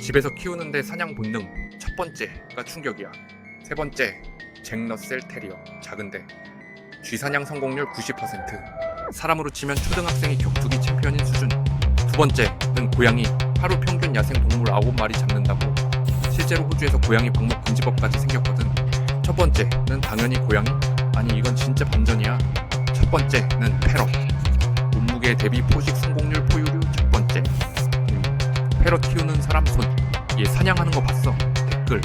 집에서 키우는데 사냥 본능 첫 번째가 충격이야. 세 번째, 잭러셀 테리어 작은데 쥐사냥 성공률 90%. 사람으로 치면 초등학생이 격투기 챔피언인 수준. 두 번째는 고양이 하루 평균 야생 동물 9마리 잡는다고. 실제로 호주에서 고양이 방목 금지법까지 생겼거든. 첫 번째는 당연히 고양이? 아니 이건 진짜 반전이야. 첫 번째는 패럿. 몸무게 대비 포식 성공률 포유류 첫 번째. 패럿 키우는 사람 손. 얘 사냥하는 거 봤어? 댓글